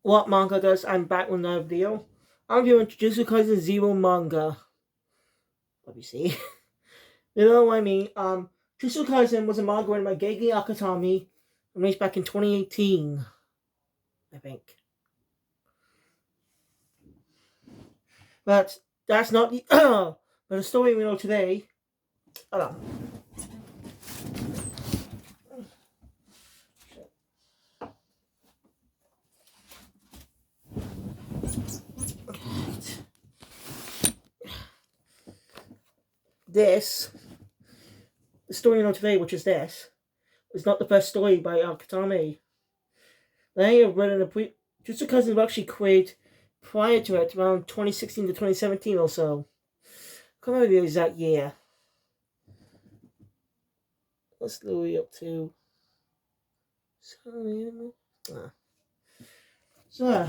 What manga does? I'm back with another video. I'm doing Jujutsu Kaisen Zero manga. Let me see. You know what I mean? Jujutsu Kaisen was a manga written by Gege Akutami, released back in 2018, I think. But that's not the but the story we know today. Hold on. The story we know today, which is this, is not the first story by Akutami. They have written Jujutsu Kaisen was actually created prior to it, around 2016 to 2017 or so. I can't remember the exact year. What's Louis up to? So,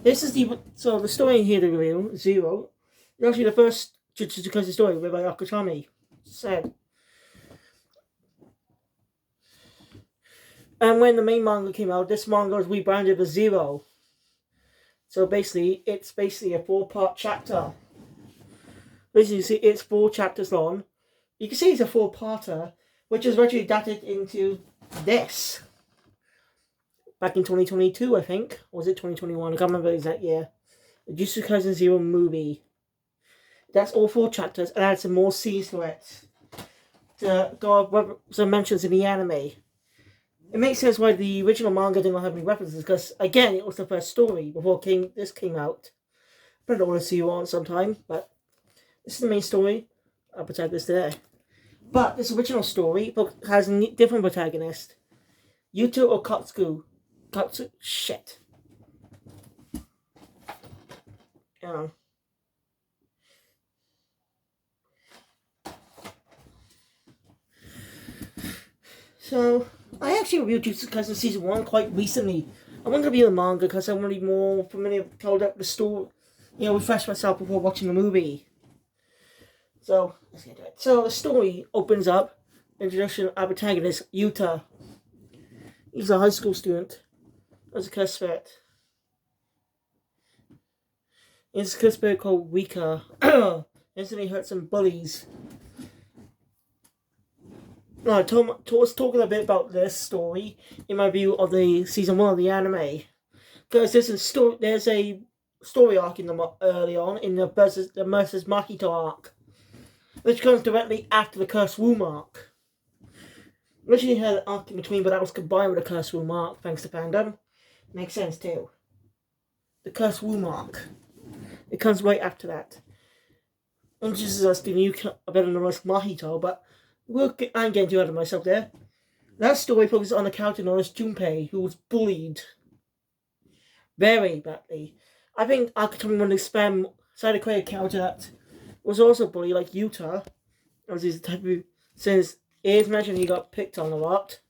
this is the story here, the real Zero. It's actually the first Jujutsu Kaisen story written by Akutami. Said. And when the main manga came out, this manga was rebranded as Zero. So basically, it's a 4-part chapter. Basically, you see, it's 4 chapters long. You can see it's a 4-parter, which is actually dated into this. Back in 2022, I think. Or was it 2021? I can't remember the exact year. The Jujutsu Kaisen Zero movie. That's all 4 chapters, and adds some more scenes to it. To go over some mentions in the anime. It makes sense why the original manga did not have any references, because, again, it was the first story before this came out. I don't want to see you on sometime, but this is the main story. I'll protect this today. But this original story has a different protagonist. Yuto or Koutou. Shit. So, I actually reviewed Jujutsu Kaisen Season 1 quite recently. I wanted to review the manga because I want to be more familiar with the story, refresh myself before watching the movie. So, let's get to it. So, the story opens up, introduction of our protagonist, Yuta. He's a high school student. There's a cursed spirit. It's a cursed spirit called Rika. Instantly hurt some bullies. No, I was talking a bit about this story in my view of the season 1 of the anime. Because there's a story arc early on in the versus Makito arc, which comes directly after the Cursed Womb arc. Originally had an arc in between, but that was combined with the Cursed Womb arc thanks to fandom. Makes sense too. The Cursed Womb arc. It comes right after that. Introduces us to new villainous Mahito, but I'm getting too out of myself there. That story focuses on a character known as Junpei, who was bullied very badly. I think Akutami wanted to decided to create a character that was also bullied, like Yuta, as his type of, since it is mentioned he got picked on a lot.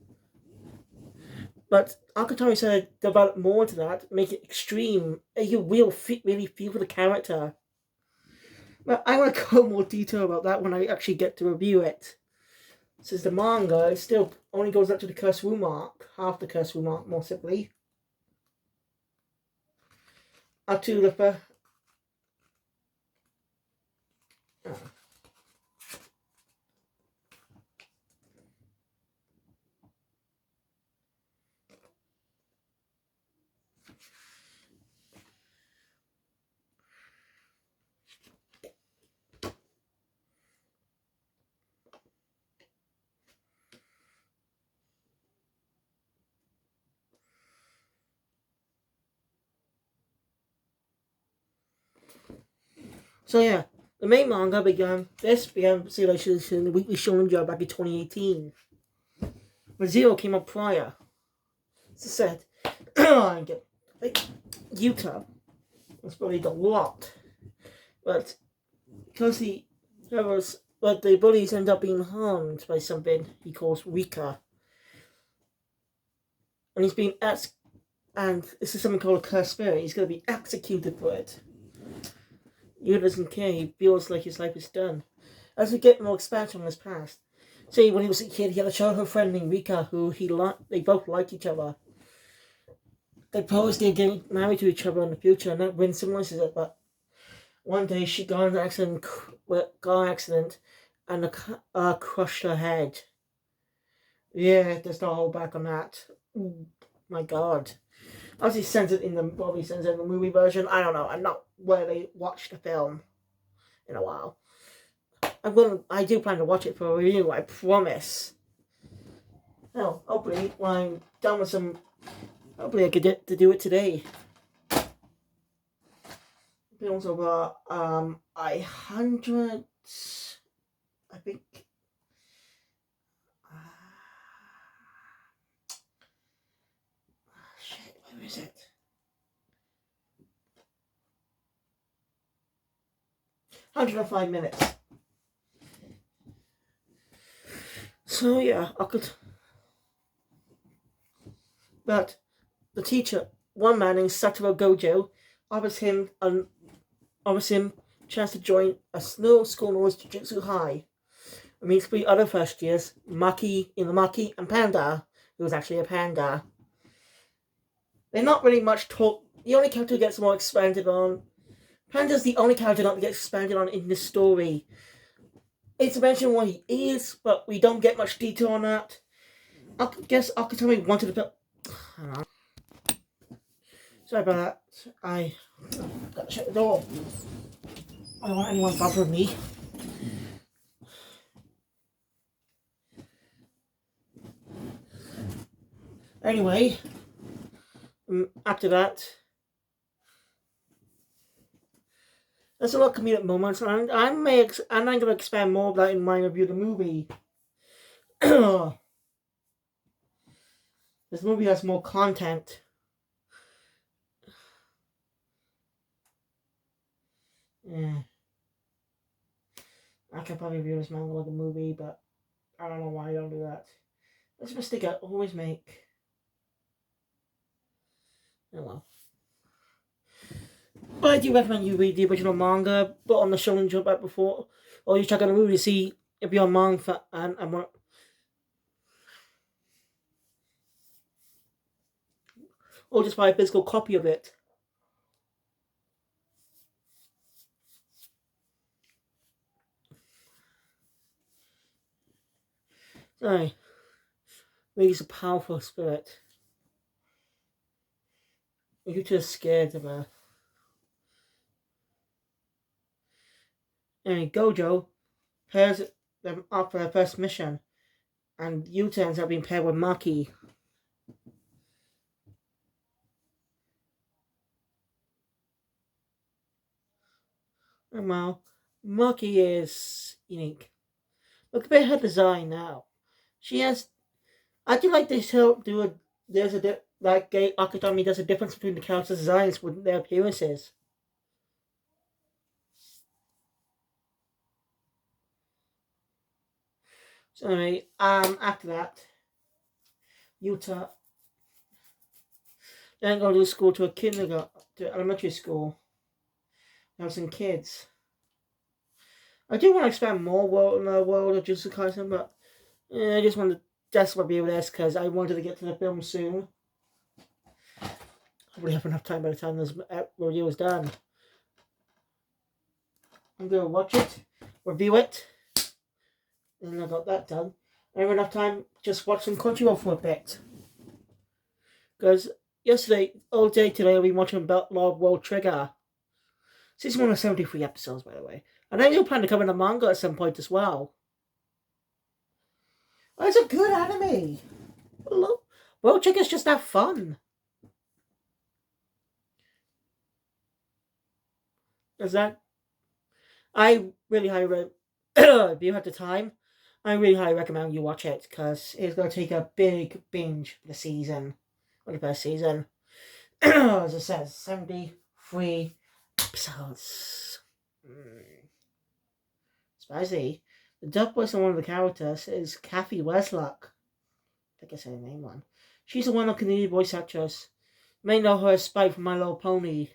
But Akutami said to develop more into that, make it extreme, and you will really feel for the character. But I want to go more detail about that when I actually get to review it. Since the manga, it still only goes up to the Cursed Womb arc, half the Cursed Womb arc, more simply. Up to the first. So yeah, the main manga began serialization in the Weekly Shonen Jump back in 2018. But Zero came out prior. As I said, Yuta was bullied a lot. But because the bullies end up being harmed by something he calls Rika. And he's being and this is something called a cursed spirit. He's going to be executed for it. He doesn't care. He feels like his life is done. As we get more expansion on his past. See, when he was a kid, he had a childhood friend named Rika who they both liked each other. they promised they'd get married to each other in the future, and that Rin symbolizes it. But one day she got in an accident, and crushed her head. Yeah, there's no hold back on that. Ooh, my God. Obviously, sends it in the movie version. I don't know. I'm not really watched the film in a while. I do plan to watch it for a review. I promise. Now, hopefully, when I'm done with some, hopefully I could get to do it today. Films over 100. I think. Shit, where is it? 105 minutes. So yeah, I could. But the teacher, one man named Satoru Gojo, offers him chance to join a little school known as Jujutsu High. It means 3 other first years, Maki, and Panda, who was actually a panda. They're not really much talk. The only character who gets more expanded on. Panda's the only character not to get expanded on in this story. It's mentioned what he is, but we don't get much detail on that. I guess Akutami wanted to. I don't know. Sorry about that. I got to shut the door. I don't want anyone bothering me. Anyway, after that, there's a lot of comedic moments, and I'm going to expand more of that in my review of the movie. This movie has more content. Yeah. I could probably review this manga like a movie, but I don't know why I don't do that. That's a mistake I always make. Oh well. But I do recommend you read the original manga, but on the Shonen Jump app before, or you check out the movie to see if you're a manga fan and want. Or just buy a physical copy of it. Sorry. He's a powerful spirit. You're just scared of her. Anyway, Gojo pairs them up for her first mission, and Yuta ends up being paired with Maki. And well, Maki is unique. Look at her design now. She has. I do like this help do a. There's a like Gay Akutami does a difference between the characters' designs with their appearances. So anyway, after that, Yuta then go to school to elementary school. Have some kids. I do want to expand more in the world of Jujutsu Kaisen, but I just wanted to just review this because I wanted to get to the film soon. Hopefully, have enough time by the time this review is done. I'm gonna watch it, review it, and I got that done. I have enough time just watch some Crunchyroll for a bit. Because all day today, I'll be watching about Lord World Trigger. Season 1 of 73 episodes, by the way. And I do plan to cover the manga at some point as well. Oh, it's a good anime. World Trigger's just that fun. Is that? I really highly if you have the time, I really highly recommend you watch it because it's going to take a big binge for the season, or the first season. As it says, 73 episodes. Spicy. The dub voice on one of the characters is Kathy Weslock. I think I said her name wrong. She's a well-known Canadian voice actress. You may know her as Spike from My Little Pony.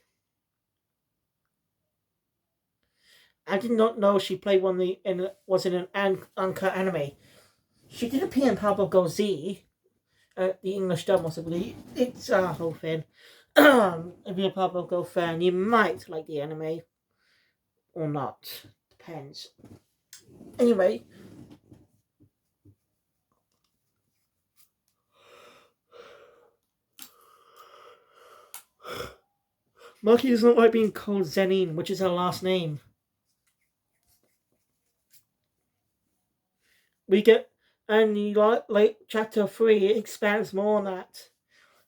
I did not know she played was in an uncut anime. She did appear in Powerpuff Girls Z, the English dub possibly. It's a whole thing. If you're a Pablo Go fan, you might like the anime or not. Depends. Anyway. Maki does not like being called Zenin, which is her last name. We get, and like chapter 3, it expands more on that.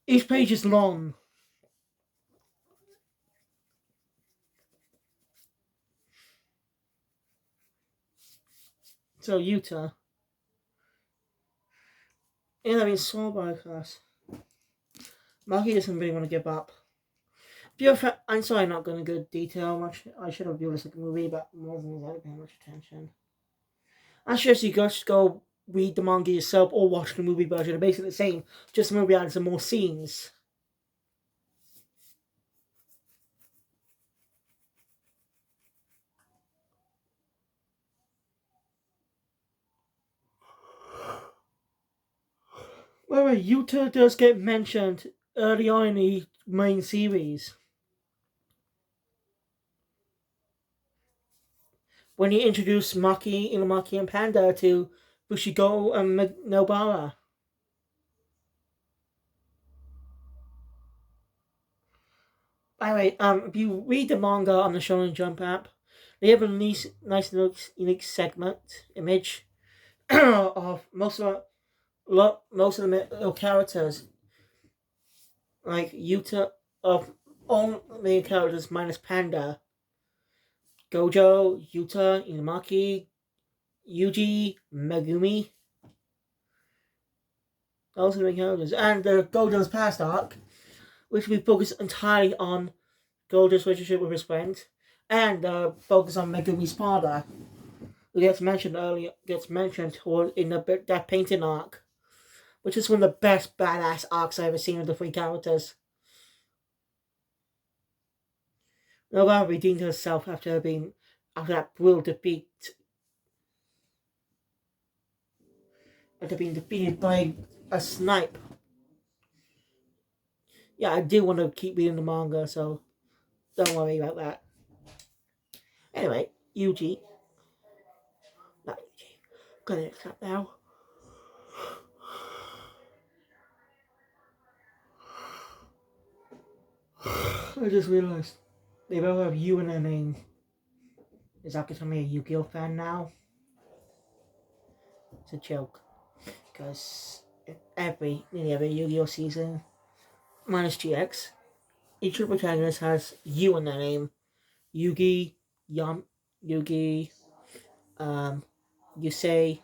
Each page is long. So Yuta, and I've been swallowed by a class. Maki doesn't really want to give up. I'm sorry, I'm not going to go detail much. I should have viewed this like a movie, but more than that, I didn't pay much attention. I suggest you guys go read the manga yourself or watch the movie version. They're basically the same, just the movie adds some more scenes. By the way, Yuta does get mentioned early on in the main series. When he introduced Inumaki, and Panda to Bushigo and Nobara. By the way, if you read the manga on the Shonen Jump app, they have a nice unique segment image of most of the characters, like Yuta, of all the main characters minus Panda, Gojo, Yuta, Inumaki, Yuji, Megumi. Those are the main characters, and the Gojo's past arc, which we focus entirely on Gojo's relationship with his friend, and focus on Megumi's father, who gets mentioned in that painting arc, which is one of the best badass arcs I've ever seen of the three characters. Nobara redeemed herself after that brutal defeat. After being defeated by a snipe. Yeah, I do want to keep reading the manga, so don't worry about that. Anyway, Yuji. Not Yuji. Gonna accept now. I just realized they both have U in their name. Is that because I'm a Yu-Gi-Oh fan now? It's a joke. Because nearly every Yu-Gi-Oh season, minus GX, each of the protagonists has U in their name. Yugi, Yugi, Yusei,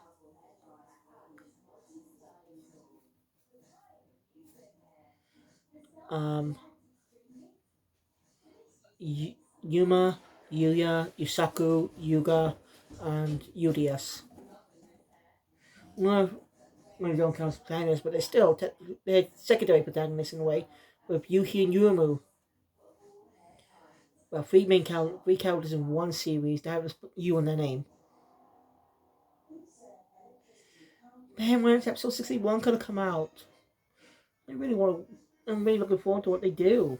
Yuma, Yuya, Yusaku, Yuga, and Udius. Well, we don't count as protagonists, but they're secondary protagonists in a way, with Yuhi and Yuumu. Well, three characters in one series that have U in their name. Man, when's episode 61 gonna come out? I'm really looking forward to what they do.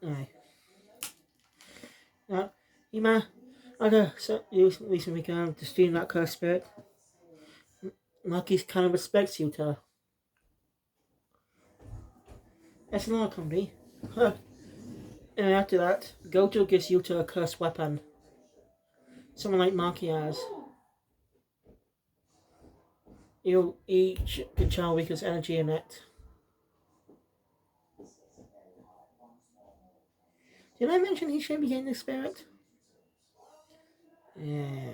Alright. Now, Ima, recently can to stream that cursed spirit. Maki kind of respects Yuta. That's another comedy. And after that, Gojo gives Yuta a cursed weapon. Someone like Maki has. Each can channel Rika's energy in it. Did I mention he should be getting the spirit? Yeah.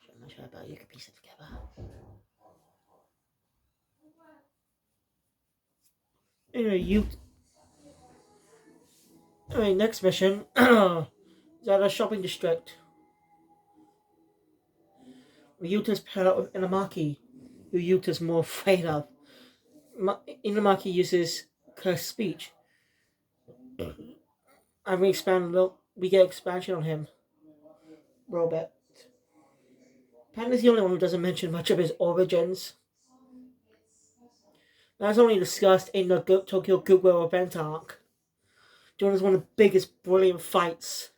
I'm not sure about you can piece it together. Anyway, next mission is at a shopping district. Yuta's paired up with Inumaki, who Yuta's more afraid of. Inumaki uses cursed speech. And we expand a little. We get expansion on him a little bit. Panda's the only one who doesn't mention much of his origins. That's only discussed in the Tokyo Goodwill event arc. During one of the biggest, brilliant fights.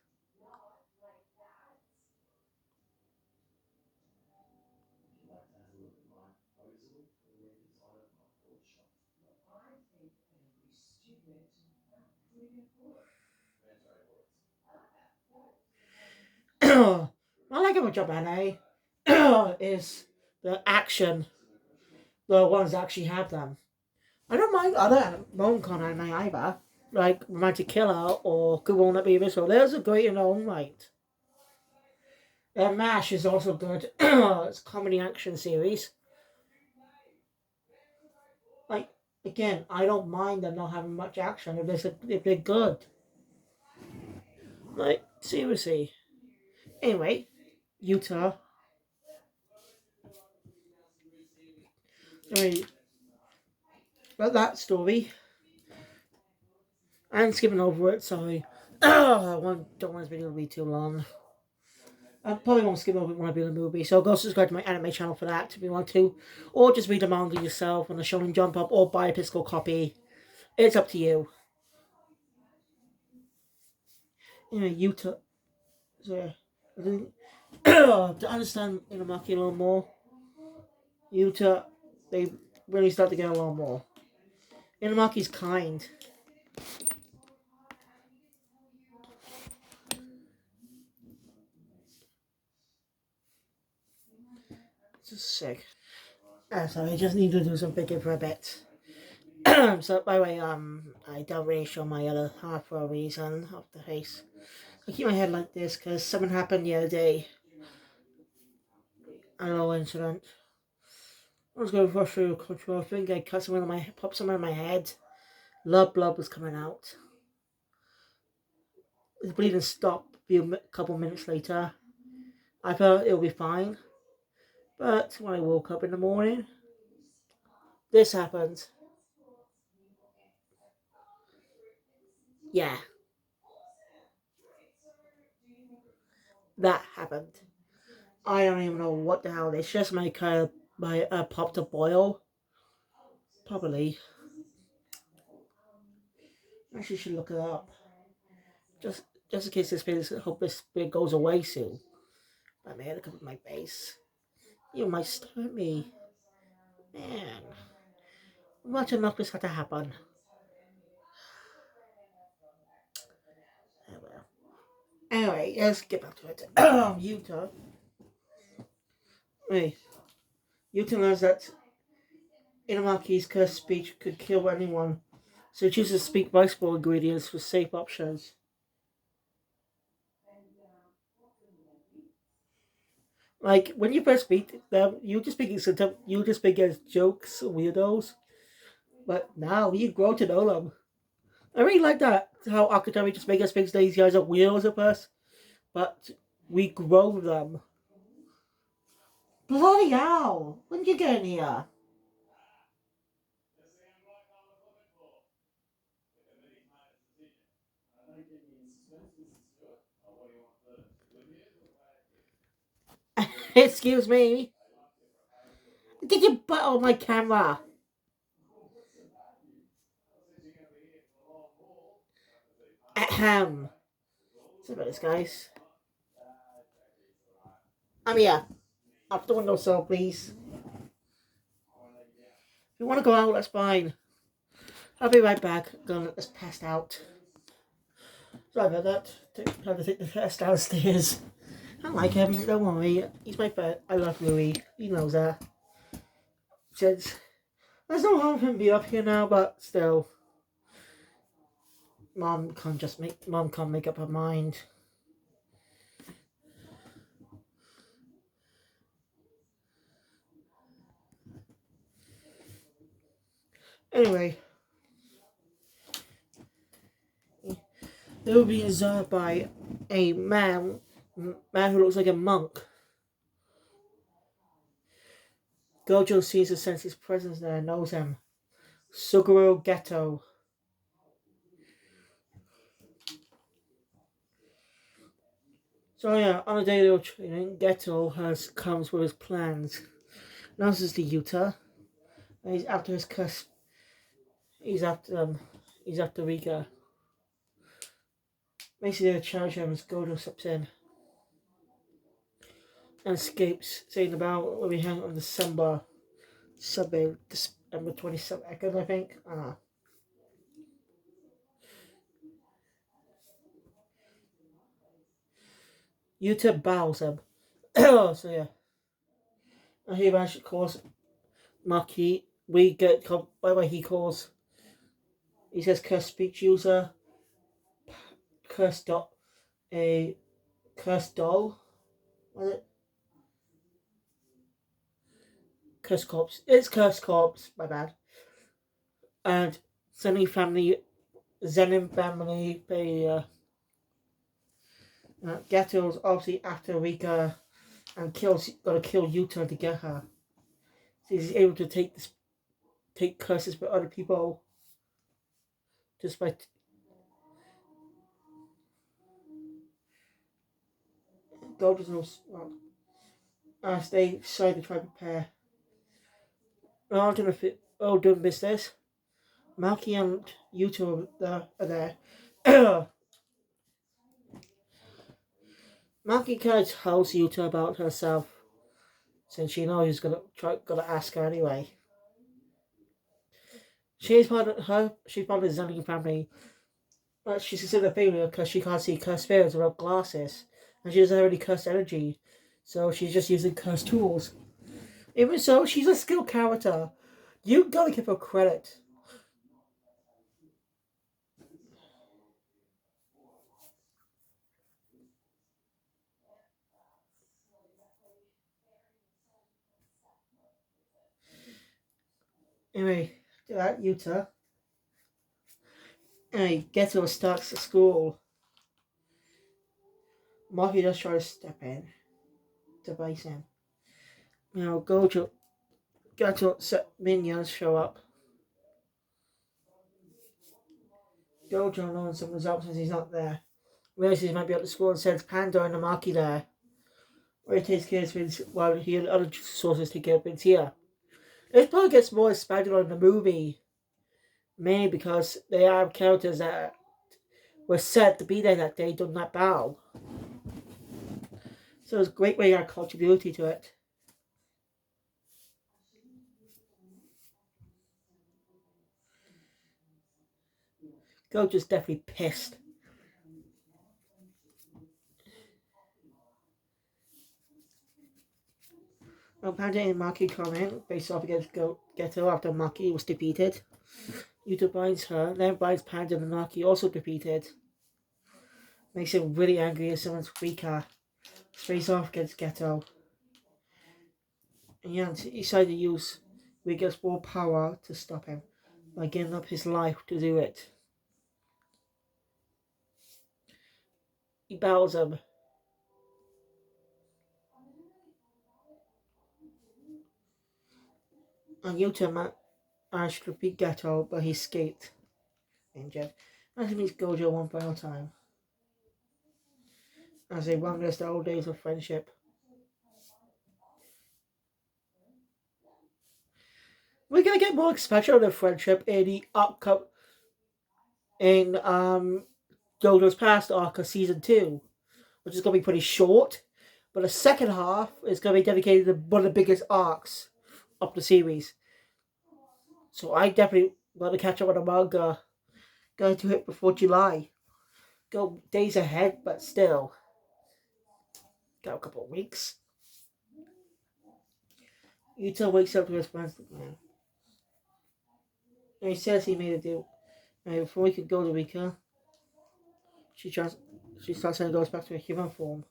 I like about Japan is the action. The ones that actually have them. I don't mind other rom-com anime either, like Romantic Killer or Good Will Not Be Visible. There's a great in their own right. MASH is also good. It's a comedy action series. Like again, I don't mind them not having much action if they're good. Like seriously. Anyway, Utah. Anyway, about that story. I'm skipping over it. Sorry. Don't want this video to be too long. I probably won't skip over it when I do the movie, so go subscribe to my anime channel for that if you want to. Or just read the manga yourself on the Shonen Jump Up or buy a physical copy. It's up to you. Anyway, Utah. So, to understand Inumaki a little more, Utah, they really start to get a lot more. Inumaki's kind. Just sick. Sorry, I just need to do some picking for a bit. So, by the way, I don't really show my other half for a reason of the face. I keep my head like this because something happened the other day. A little incident. I was going to rush through a control thing. I cut something on my, popped something on my head. Blood was coming out. The bleeding stopped a couple minutes later. I thought it would be fine. But when I woke up in the morning, this happened. Yeah. That happened. I don't even know what the hell. It's just my popped a boil. Probably. Actually, should look it up. Just in case hope this bit goes away soon. But man, look at my face. You might start me. Man. Much enough this had to happen. Oh well. Anyway, let's get back to it. Utah. Hey, Utah knows that Inumaki's cursed speech could kill anyone, so he chooses to speak rice-bowl ingredients for safe options. Like when you first meet them, you just speak as jokes, weirdos. But now you grow to know them. I really like that how Akutami just make us think these guys are weirdos at first, but we grow them. Bloody hell! When did you get in here? Excuse me. Get your butt on my camera. Ahem. Sorry about this, guys. I'm here. Up the windowsill, please. If you want to go out, that's fine. I'll be right back. Gonna let this passed out. Sorry about that. Have to take the test downstairs. I like him. Don't worry. He's my pet. I love Louis. He knows that. Since there's no harm for him to be up here now, but still, Mom can't make up her mind. Anyway, they will be observed by a man who looks like a monk. Gojo sees and senses his presence there and knows him. Suguru Geto. So yeah, on a day they were training, comes with his plans. Announces to Yuta. And he's after his cuss. He's after He's after Rika. Basically, they challenge him as Gojo steps in and escapes, saying about when we hang on December 22nd, I think. Yuta bows him. So yeah, and he eventually calls Maki. We get by the way he calls. He says curse speech user, curse dot a curse doll. Was it curse corpse? It's curse corpse. My bad. And Zenin family, Ghetto's obviously after Rika and gotta kill Yuta to get her. So he's able to take curses by other people just by Gojo's no well, as they decide to try to prepare. All doing business. Maki and Yuta are there. Maki kind of tells Yuta about herself since she knows he's gonna ask her anyway. She's part of the Zenin family, but she's considered a failure because she can't see cursed spirits without glasses, and she doesn't have any cursed energy, so she's just using cursed tools. Even so, she's a skilled character. You gotta give her credit. Anyway, that Yuta. Anyway, Geto starts the school. Maki does try to step in to base him. Geto minions show up. Gojo learns some results since he's not there. Realizes he might be at the school and sends Panda and Maki there. Where he takes care of things while he and other sources take care of things here. This part gets more expanded on in the movie. Mainly because they are characters that were set to be there that day during that battle. So it's a great way to add continuity to it. Gojo's definitely pissed. Panda and Maki come in, face off against Geto after Maki was defeated. Yuta binds her, then binds Panda and Maki, also defeated. Makes him really angry as someone's weaker. Face off against Geto. And Yans decided to use Rika's full power to stop him by giving up his life to do it. He battles him. And Yuta managed to beat Geto, but he escaped injured. As he meets Gojo one final time. As they reminisce the old days of friendship. We're gonna get more expansion on the friendship in the upcoming Gojo's Past arc of season 2, which is gonna be pretty short. But the second half is gonna be dedicated to one of the biggest arcs of the series. So I definitely want to catch up on the manga. Going to it before July. Go days ahead, but still. Got a couple of weeks. Yuta wakes up to his friend's man. And he says he made a deal. And before he could go to Rika, she starts and goes back to her human form.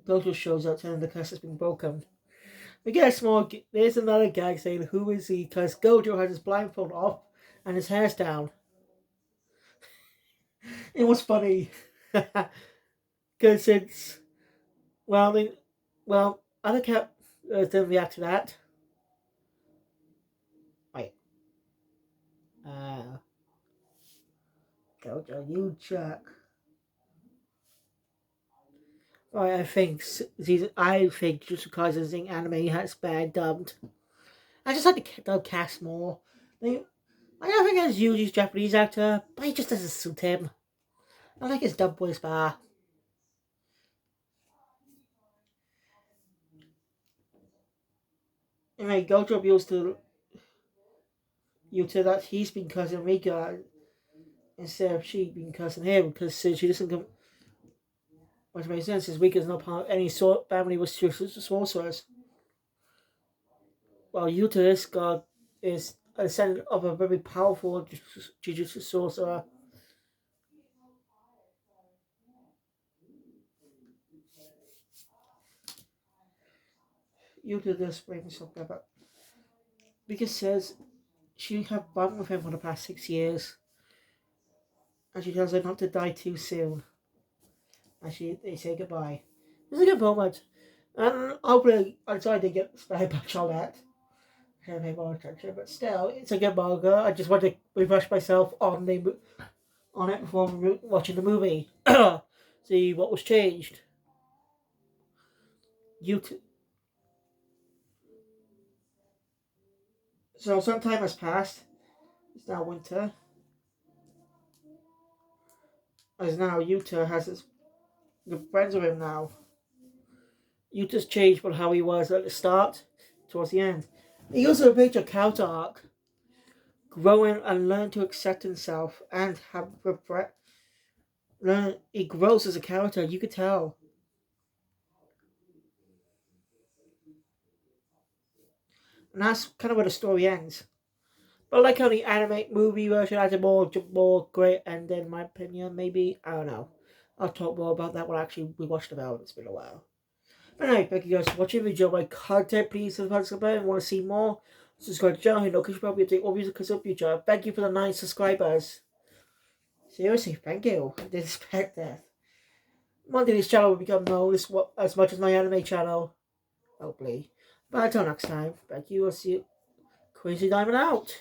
Goku shows up telling the curse has been broken. We get a small. There's another gag saying, "Who is he?" Because Gojo has his blindfold off and his hair's down. It was funny. Because it's. Other cat didn't react to that. Wait. Gojo, you jerk. Right, I think Jujutsu Kaisen's anime has been dubbed. I just like to dub cast more. I don't think it's Yuji's Japanese actor, but he just doesn't suit him. I like his dub voice better. Anyway, Gojo reveals to Yuta that he's been cussing Rika instead of she being cussing him because she doesn't come. Which makes sense, as Rika's not part of any sort family with sorcerers. While Yuta, this god, is a descendant of a very powerful Jujutsu sorcerer. Yuta does bring something up. Rika says she have bond with him for the past 6 years, and she tells her not to die too soon. And they say goodbye. It's a good moment. And hopefully, I'm sorry to get very much on that. I don't pay more attention, but still, it's a good manga. I just want to refresh myself on it before watching the movie. See what was changed. YouTube. So some time has passed. It's now winter. As now Yuta has his good friends with him now. Yuta's changed from how he was at the start towards the end. He also appeared a counter arc, growing and learn to accept himself and have regret. He grows as a character. You could tell, and that's kind of where the story ends. But I like how the anime movie version has a more great ending, in my opinion. Maybe I don't know. I'll talk more about that when actually we watched about. It's been a while. But anyway, thank you guys for watching. If you enjoy my content, please subscribe and want to see more. Subscribe to the channel, because you probably take all music in future. Thank you for the 9 subscribers. Seriously, thank you. I didn't expect that. One day this channel will become known as much as my anime channel. Hopefully. But until next time, thank you. I'll see you. Crazy Diamond out.